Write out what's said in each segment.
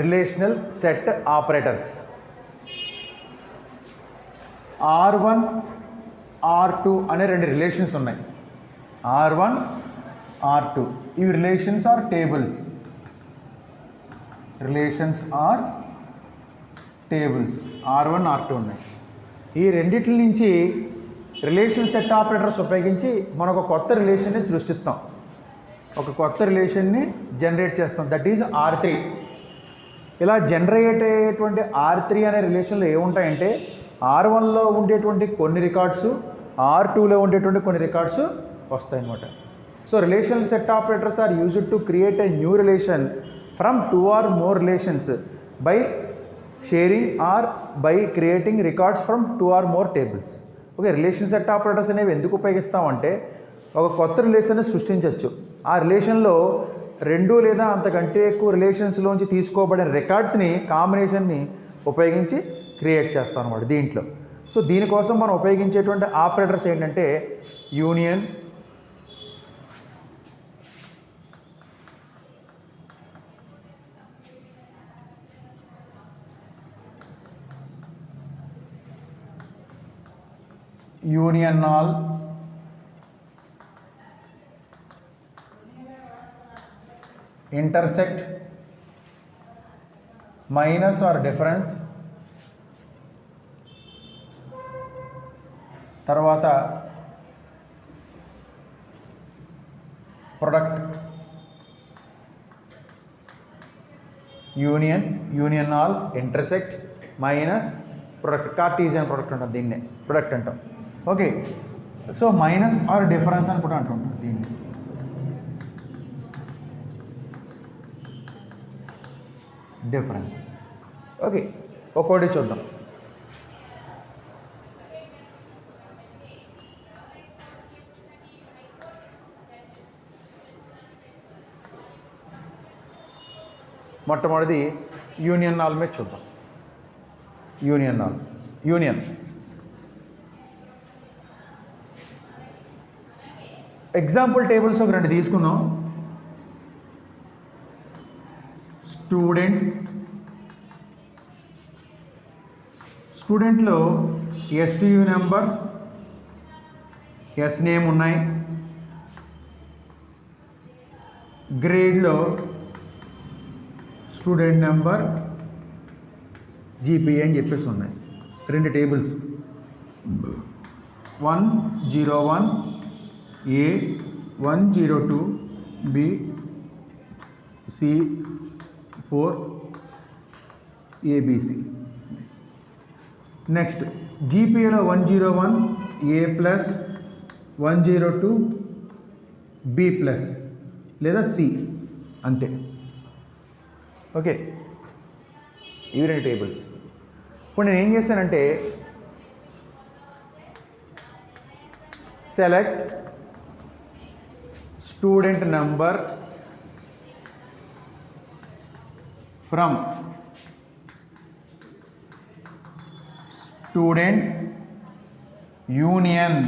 Relational set operators. R1 R2 అనే రెండు relations ఉన్నాయి. R1 R2 ఇవి relations or tables. Relations or tables R1 R2 ఉన్నాయి. ఈ రెండిటి నుంచి రిలేషన్ సెట్ ఆపరేటర్స్ ఉపయోగించి మనం ఒక కొత్త రిలేషన్ని సృష్టిస్తాం, ఒక కొత్త రిలేషన్ని జనరేట్ చేస్తాం, దట్ ఈజ్ R3. ఇలా జనరేట్ అయ్యేటువంటి R3 అనే రిలేషన్లో ఏముంటాయంటే R1లో ఉండేటువంటి కొన్ని రికార్డ్స్, R2లో ఉండేటువంటి కొన్ని రికార్డ్స్ వస్తాయన్నమాట. So relational set operators are used to create a new relation from 2 or more relations by sharing or by creating records from 2 or more tables. Okay, relation set operators అనేవి ఎందుకు ఉపయోగిస్తామంటే ఒక కొత్త రిలేషన్ని సృష్టించవచ్చు. ఆ రిలేషన్లో 2 లేదా అంతకంటే ఎక్కువ రిలేషన్స్లోంచి తీసుకోబడిన రికార్డ్స్ని కాంబినేషన్ని ఉపయోగించి క్రియేట్ చేస్తాం అన్నమాట దీంట్లో. సో దీనికోసం మనం ఉపయోగించేటువంటి ఆపరేటర్స్ ఏంటంటే union, union all, intersect, minus or difference, తర్వాత product. Union, union all, intersect, minus, product. Cartesian product ఉంటుంది, దీన్నే ప్రొడక్ట్ అంటాం. Okay, so minus or difference అని కూడా అంటుంటాం దీన్ని. డిఫరెన్స్. ఓకే, ఒక్కోటి చూద్దాం. మొట్టమొదటిది యూనియన్ ఆల్ మీద చూద్దాం. Union all, union example tables ఒక రెండు తీసుకుందాం. స్టూడెంట్లో STU నెంబర్, S నేమ్ ఉన్నాయి. గ్రేడ్లో స్టూడెంట్ నెంబర్, GPA అని చెప్పేసి ఉన్నాయి. రెండు tables 101 A, 102 B, C, 4 ABC. Next GPAలో 101 A ప్లస్, 102 B ప్లస్ లేదా C అంతే. ఓకే, ఇవి రెండు టేబుల్స్. ఇప్పుడు నేను ఏం చేశానంటే select student number from student union.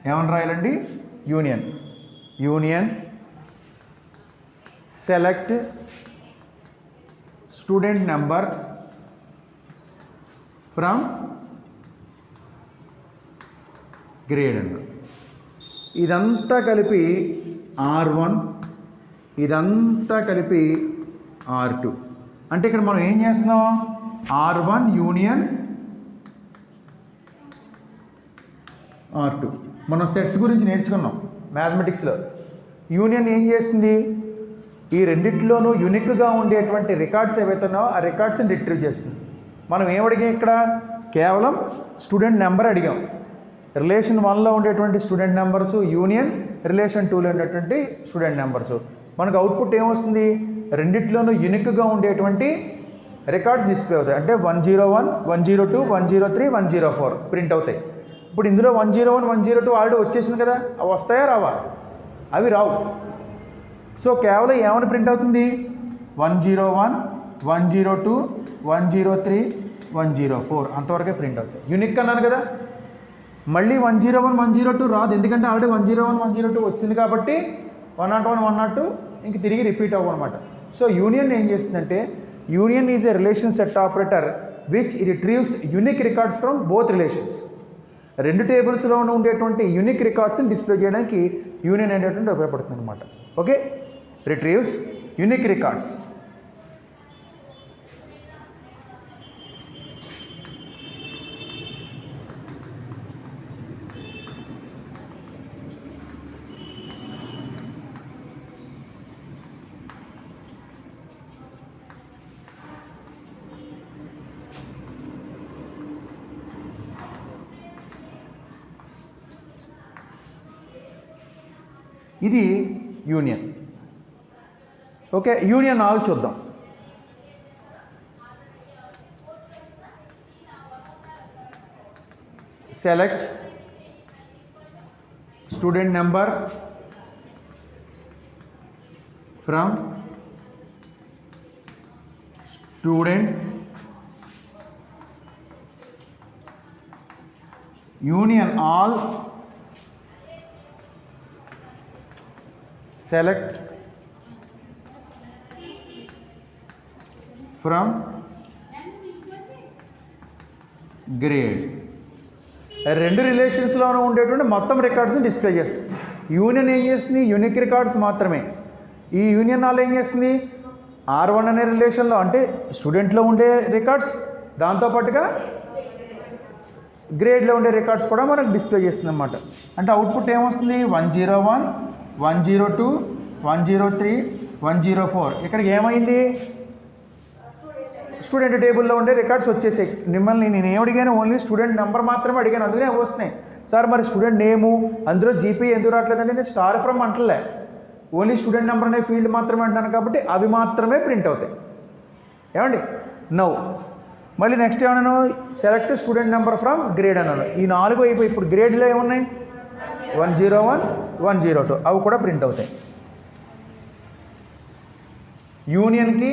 ఏమని రాయాలండి? Union. Union select student number from grade అన్న. ఇదంతా కలిపి R1, ఇదంతా కలిపి R2. అంటే ఇక్కడ మనం ఏం చేస్తున్నాం? R1 union R2. మనం సెట్స్ గురించి నేర్చుకున్నాం మ్యాథమెటిక్స్లో. యూనియన్ ఏం చేస్తుంది? ఈ రెండిట్లోనూ యూనిక్గా ఉండేటువంటి రికార్డ్స్ ఏవైతే ఉన్నాయో ఆ రికార్డ్స్ని రిట్రీవ్ చేస్తుంది. మనం ఏం అడిగాం ఇక్కడ? కేవలం స్టూడెంట్ నెంబర్ అడిగాం. రిలేషన్ 1లో ఉండేటువంటి స్టూడెంట్ నెంబర్స్ యూనియన్ రిలేషన్ 2లో ఉండేటువంటి స్టూడెంట్ నెంబర్స్. మనకు అవుట్పుట్ ఏమొస్తుంది? రెండిట్లోనూ యూనిక్గా ఉండేటువంటి రికార్డ్స్ డిస్ప్లే అవుతాయి. అంటే 101, 102, 103, 104 ప్రింట్ అవుతాయి. ఇప్పుడు ఇందులో 101, 102 ఆల్రెడీ వచ్చేసింది కదా, అవి వస్తాయా రావా? అవి రావు. సో కేవలం ఏమైనా ప్రింట్ అవుతుంది? 101, 102, 103, 104 అంతవరకే ప్రింట్ అవుతాయి. యూనిక్ అన్నాను కదా. మళ్ళీ 101, 102 రాదు, ఎందుకంటే ఆల్రెడీ 101, 102 వచ్చింది కాబట్టి 101, 102 ఇంక తిరిగి రిపీట్ అవ్వనమాట. సో యూనియన్ ఏం చేస్తుందంటే union is a relation set operator which రిట్రీవ్స్ unique records from both relations. రెండు టేబుల్స్లో ఉండేటువంటి యూనిక్ రికార్డ్స్ని డిస్ప్లే చేయడానికి యూనియన్ అనేటువంటి ఉపయోగపడుతుంది అనమాట. Okay, రిట్రీవ్స్ unique records. ఇది యూనియన్. ఓకే, యూనియన్ ఆల్ చూద్దాం. Select student number from student union all select from grade. రెండు రిలేషన్స్లోనూ ఉండేటువంటి మొత్తం రికార్డ్స్ని డిస్ప్లే చేస్తుంది. యూనియన్ ఏం చేస్తుంది? యూనిక్ రికార్డ్స్ మాత్రమే. ఈ యూనియన్ ఆల్ ఏం చేస్తుంది? R1 అనే రిలేషన్లో అంటే స్టూడెంట్లో ఉండే రికార్డ్స్, దాంతోపాటుగా గ్రేడ్లో ఉండే రికార్డ్స్ కూడా మనకు డిస్ప్లే చేస్తుంది అన్నమాట. అంటే అవుట్పుట్ ఏమొస్తుంది? 101, 102, 103, 104. ఇక్కడికి ఏమైంది? స్టూడెంట్ టేబుల్లో ఉండే రికార్డ్స్ వచ్చేసాయి. మిమ్మల్ని నేను ఏం అడిగాను? ఓన్లీ స్టూడెంట్ నెంబర్ మాత్రమే అడిగాను, అందుకనే వస్తున్నాయి. సార్ మరి స్టూడెంట్ నేము అందులో జీపీ ఎందుకు రావట్లేదంటే నేను స్టార్ ఫ్రమ్ అంటలే, ఓన్లీ స్టూడెంట్ నెంబర్ అనే ఫీల్డ్ మాత్రమే అంటాను కాబట్టి అవి మాత్రమే ప్రింట్ అవుతాయి. ఏమండి? నౌ మళ్ళీ నెక్స్ట్ ఏమన్నాను? Select student number from grade అన్నాను. ఈ 4 అయిపోయి ఇప్పుడు గ్రేడ్లో ఏమున్నాయి? 101, 102 అవి కూడా ప్రింట్ అవుతాయి. యూనియన్కి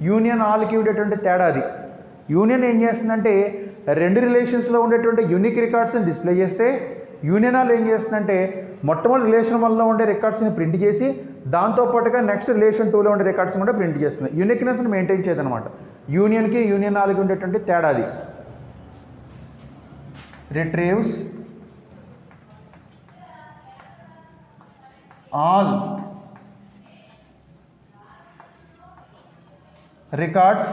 యూనియన్ ఆల్కి ఉండేటువంటి తేడా అది. యూనియన్ ఏం చేస్తుందంటే రెండు రిలేషన్స్లో ఉండేటువంటి యూనిక్ రికార్డ్స్ని డిస్ప్లే చేస్తే, యూనియన్ ఆల్ ఏం చేస్తుందంటే మొట్టమొదటి రిలేషన్ 1లో ఉండే రికార్డ్స్ని ప్రింట్ చేసి దాంతోపాటుగా నెక్స్ట్ రిలేషన్ 2లో ఉండే రికార్డ్స్ని కూడా ప్రింట్ చేస్తుంది. యూనిక్నెస్ని మెయింటైన్ చేయదనమాట. యూనియన్కి యూనియన్ ఆల్కి ఉండేటువంటి తేడా అది. రిట్రీవ్స్ all records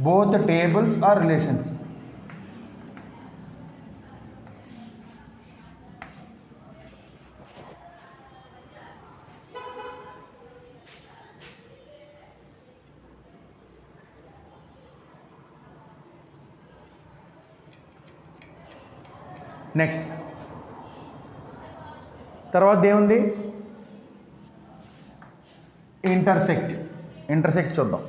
both tables or relations. Next తర్వాత ఏముంది? ఇంటర్సెక్ట్ చూద్దాం.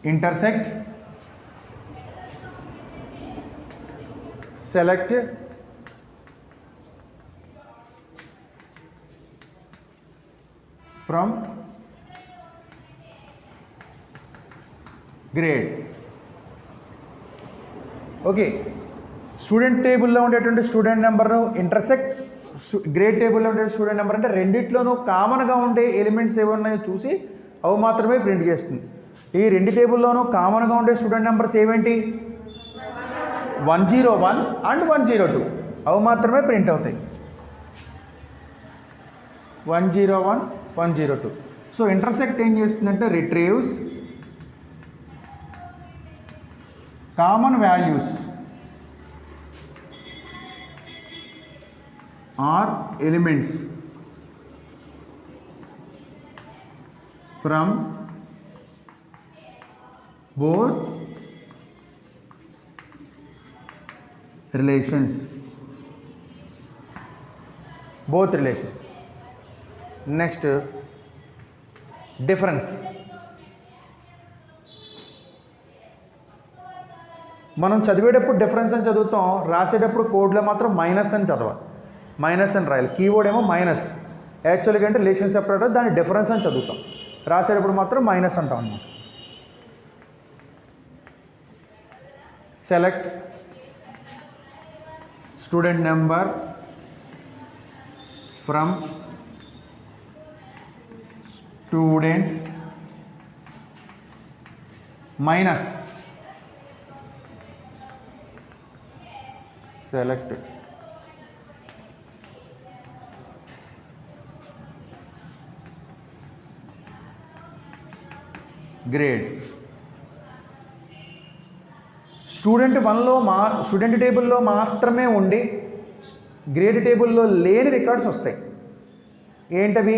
intersect, select from grade. Okay, student టేబుల్లో ఉండేటువంటి స్టూడెంట్ నెంబర్ను ఇంటర్సెక్ట్ గ్రేడ్ టేబుల్లో ఉండే స్టూడెంట్ నెంబర్ అంటే రెండిట్లోనూ కామన్గా ఉండే ఎలిమెంట్స్ ఏమన్నాయో చూసి అవి మాత్రమే ప్రింట్ చేస్తుంది. ఈ రెండు టేబుల్లోనూ కామన్గా ఉండే స్టూడెంట్ నెంబర్స్ ఏవేంటి? 101 అండ్ 102 అవి మాత్రమే ప్రింట్ అవుతాయి. 101, 102. సో ఇంటర్సెక్ట్ ఏం చేస్తుందంటే retrieves common values or elements from both relations. Next, difference. మనం చదివేటప్పుడు డిఫరెన్స్ అని చదువుతాం, రాసేటప్పుడు కోడ్లో మాత్రం మైనస్ అని చదవాలి, మైనస్ అని రాయాలి. కీవర్డ్ ఏమో మైనస్, యాక్చువల్గా అంటే రిలేషన్ సెపరేటర్, దాని డిఫరెన్స్ అని చదువుతాం, రాసేటప్పుడు మాత్రం మైనస్ అంటాం అన్నమాట. Select student number from student minus select grade. Student వన్లో స్టూడెంట్ టేబుల్లో మాత్రమే ఉండి గ్రేడ్ టేబుల్లో లేని రికార్డ్స్ వస్తాయి. ఏంటవి?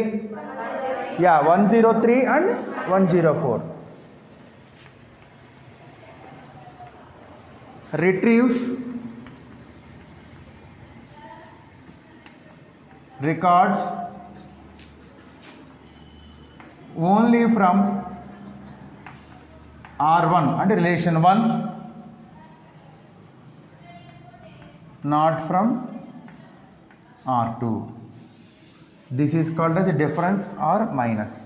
103 and 104. రిట్రీవ్స్ records only from R1 and relation 1, not from R2. This is called as a difference or minus.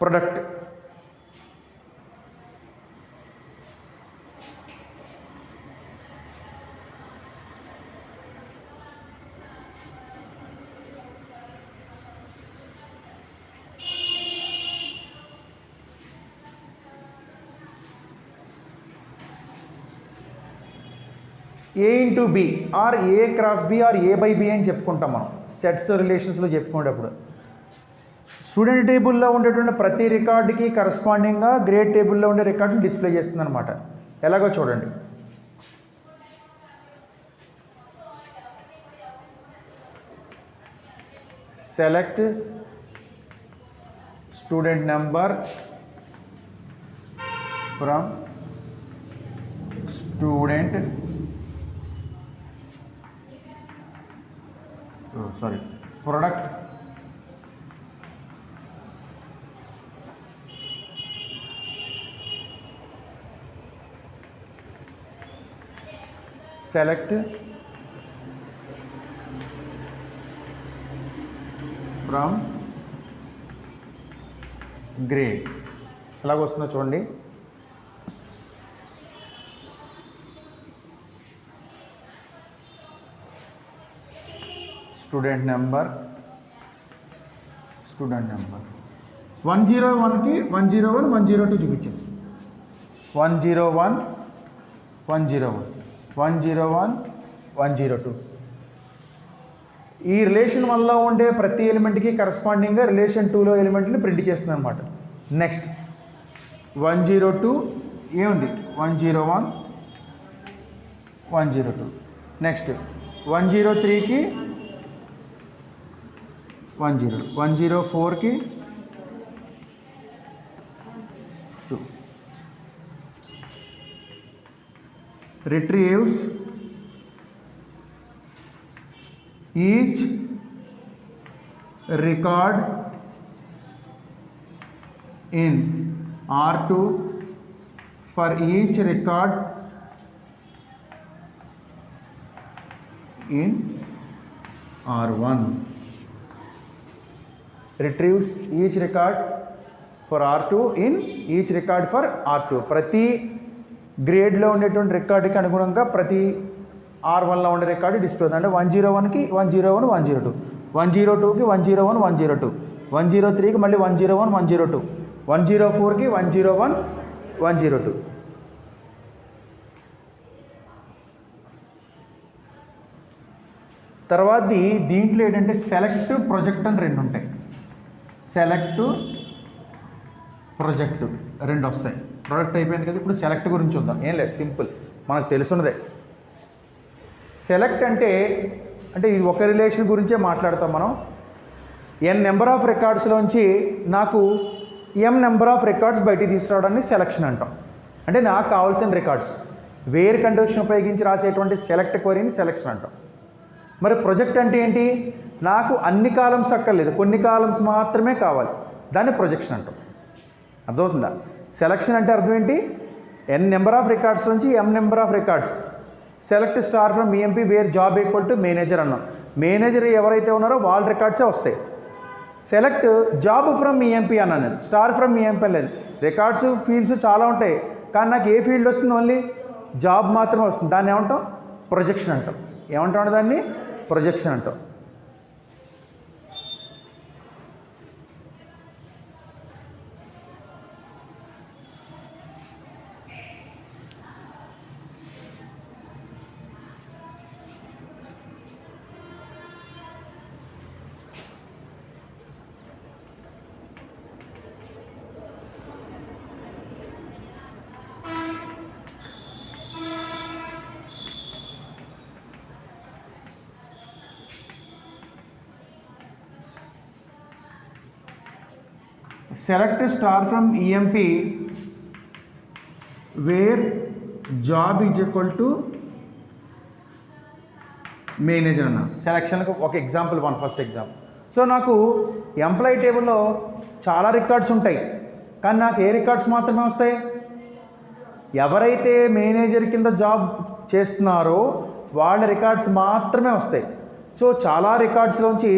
Product. A into B or A cross B or A by B అని చెప్పుకుంటాం మనం sets రిలేషన్స్లో చెప్పుకునేటప్పుడు. Student టేబుల్లో ఉండేటువంటి ప్రతి రికార్డుకి కరస్పాండింగ్గా grade టేబుల్లో ఉండే రికార్డుని display చేస్తుంది అనమాట. ఎలాగో చూడండి. Select student number from student product select from grade. ఎలాగ వస్తుందో చూడండి. స్టూడెంట్ నెంబర్ 101కి 101 102 చూపించింది. 101 101 101 102. ఈ రిలేషన్ 1లో ఉండే ప్రతి ఎలిమెంట్కి కరస్పాండింగ్గా రిలేషన్ 2లో ఎలిమెంట్ని ప్రింట్ చేస్తుంది అనమాట. నెక్స్ట్ 102 ఏముంది? 101 102. Next 103కి 100, 104కి 2. Retrieves each record in R2 for each record in R1. Retrieves each record for R2 in each record for R2. ప్రతి గ్రేడ్లో ఉండేటువంటి రికార్డుకి అనుగుణంగా ప్రతి R1లో ఉండే రికార్డు డిస్ప్లే అవుతుంది. అంటే 101కి 101 102, 102కి 101 102, 103కి మళ్ళీ 101 102, 104కి 101 102. తర్వాత దీంట్లో ఏంటంటే సెలెక్ట్ ప్రొజెక్ట్ అని రెండు ఉంటాయి. సెలెక్ట్ ప్రొజెక్ట్ రెండు వస్తాయి. ప్రొడక్ట్ అయిపోయింది కదా, ఇప్పుడు సెలెక్ట్ గురించి చూద్దాం. ఏం లేదు, సింపుల్, మనకు తెలుసున్నదే. సెలెక్ట్ అంటే ఇది ఒక రిలేషన్ గురించే మాట్లాడతాం మనం. n నెంబర్ ఆఫ్ రికార్డ్స్లోంచి నాకు m నెంబర్ ఆఫ్ రికార్డ్స్ బయటికి తీసుకురావడాన్ని సెలక్షన్ అంటాం. అంటే నాకు కావాల్సిన రికార్డ్స్ వేర్ కండిషన్ ఉపయోగించి రాసేటువంటి సెలెక్ట్ క్వరీని సెలక్షన్ అంటాం. మరి ప్రొజెక్ట్ అంటే ఏంటి? నాకు అన్ని కాలమ్స్ అక్కర్లేదు, కొన్ని కాలమ్స్ మాత్రమే కావాలి, దాన్ని ప్రొజెక్షన్ అంటాం. అర్థమవుతుందా? సెలక్షన్ అంటే అర్థం ఏంటి? n నెంబర్ ఆఫ్ రికార్డ్స్ నుంచి m number of records select star from EMP where job equal to manager అన్నాం. మేనేజర్ ఎవరైతే ఉన్నారో వాళ్ళ రికార్డ్సే వస్తాయి. సెలెక్ట్ జాబ్ ఫ్రమ్ ఈఎంపీ అన్నాను నేను, స్టార్ ఫ్రమ్ ఈఎంపీ లేదు. రికార్డ్స్ ఫీల్డ్స్ చాలా ఉంటాయి, కానీ నాకు ఏ ఫీల్డ్ వస్తుంది? ఓన్లీ జాబ్ మాత్రమే వస్తుంది. దాన్ని ఏమంటాం? ప్రొజెక్షన్ అంటాం. ఏమంటాం దాన్ని? ప్రొజెక్షన్ అంటాం. Select star from EMP where job is equal to manager అన్న. సెలక్షన్కి ఒక ఎగ్జాంపుల్, ఫస్ట్ ఎగ్జాంపుల్. సో నాకు ఎంప్లాయీ టేబుల్లో చాలా రికార్డ్స్ ఉంటాయి, కానీ నాకు ఏ రికార్డ్స్ మాత్రమే వస్తాయి? ఎవరైతే మేనేజర్ కింద జాబ్ చేస్తున్నారో వాళ్ళ రికార్డ్స్ మాత్రమే వస్తాయి. సో చాలా రికార్డ్స్లోంచి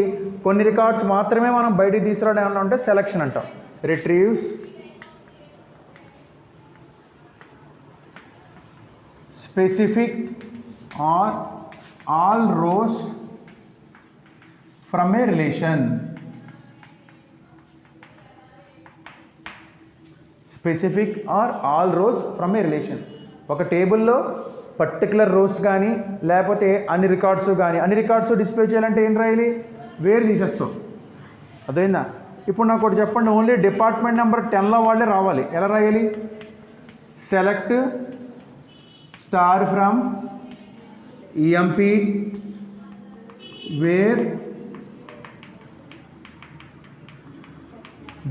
కొన్ని రికార్డ్స్ మాత్రమే మనం బయటికి తీసుకురావడం ఏమన్నా ఉంటే సెలక్షన్ అంటాం. retrieves specific or all rows from a relation. Specific or all rows from a relation. ఒక టేబుల్లో పర్టికులర్ రోస్ కానీ లేకపోతే అన్ని రికార్డ్స్ డిస్ప్లే చేయాలంటే ఏం రాయాలి? వేరు తీసేస్తాం. అర్థమైందా? ఇప్పుడు నాకు ఒకటి చెప్పండి, ఓన్లీ డిపార్ట్మెంట్ నెంబర్ 10లో వాళ్ళే రావాలి, ఎలా రాయాలి? Select star from EMP where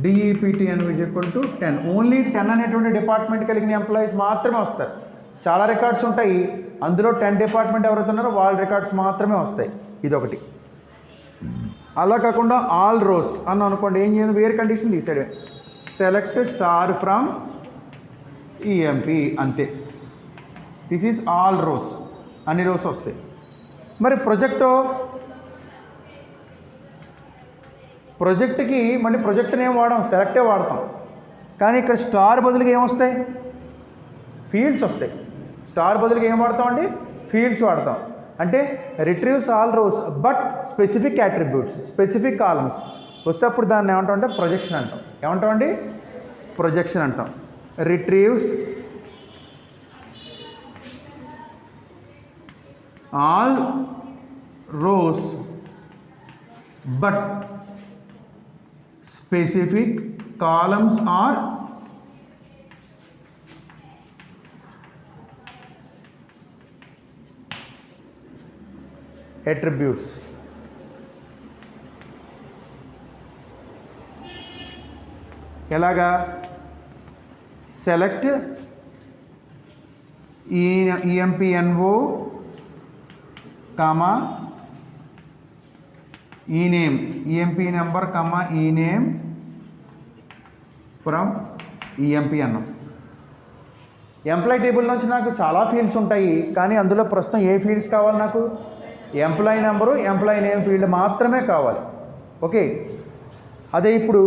DEPT అని ఈక్వల్ టు 10. ఓన్లీ 10 అనేటువంటి డిపార్ట్మెంట్ కలిగిన ఎంప్లాయీస్ మాత్రమే వస్తారు. చాలా రికార్డ్స్ ఉంటాయి, అందులో 10 డిపార్ట్మెంట్ ఎవరైతే ఉన్నారో వాళ్ళ రికార్డ్స్ మాత్రమే వస్తాయి. ఇదొకటి. అలా కాకుండా ఆల్ రోస్ అని అనుకోండి, ఏం చేయాలి? వేరే కండిషన్ తీసాడు, సెలెక్ట్ స్టార్ ఫ్రమ్ ఈఎంపీ, అంతే. దిస్ ఈజ్ ఆల్ రోస్, అన్ని రోస్ వస్తాయి. మరి ప్రొజెక్ట్కి మళ్ళీ ప్రొజెక్ట్ని ఏం వాడడం? సెలెక్టే వాడతాం. కానీ ఇక్కడ స్టార్ బదులుగా ఏమొస్తాయి? ఫీల్డ్స్ వస్తాయి. స్టార్ బదులుగా ఏం వాడతామండి? ఫీల్డ్స్ వాడతాం. అంటే రిట్రీవ్స్ all rows but specific attributes, specific columns వస్తే అప్పుడు దాన్ని ఏమంటాం అంటే ప్రొజెక్షన్ అంటాం. ఏమంటామండి? ప్రొజెక్షన్ అంటాం. Retrieves all rows but specific columns or attributes. ఎలాగా? Select EMPNO comma E name, EMP number comma E name from EMP అన్నాం. ఎంప్లాయీ టేబుల్ నుంచి నాకు చాలా ఫీల్డ్స్ ఉంటాయి, కానీ అందులో ప్రస్తుతం ఏ ఫీల్డ్స్ కావాలి? నాకు employee number, employee name field మాత్రమే కావాలి. ఓకే, అదే ఇప్పుడు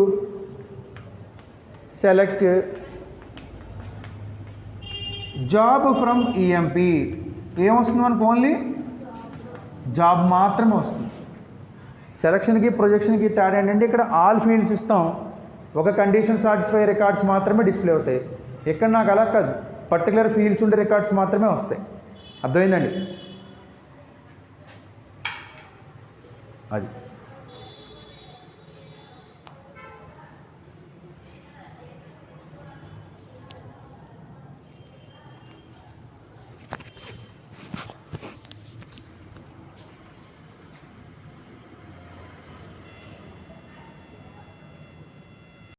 సెలెక్ట్ జాబ్ ఫ్రమ్ ఈఎంపీ, ఏమొస్తుంది మనకు? ఓన్లీ జాబ్ మాత్రమే వస్తుంది. సెలక్షన్కి ప్రొజెక్షన్కి తేడా ఏంటంటే ఇక్కడ ఆల్ ఫీల్డ్స్ ఇస్తాం, ఒక కండిషన్ సాటిస్ఫై రికార్డ్స్ మాత్రమే డిస్ప్లే అవుతాయి. ఇక్కడ నాకు అలా కాదు, పర్టికులర్ ఫీల్డ్స్ ఉండే రికార్డ్స్ మాత్రమే వస్తాయి. అర్థమైందండి? అది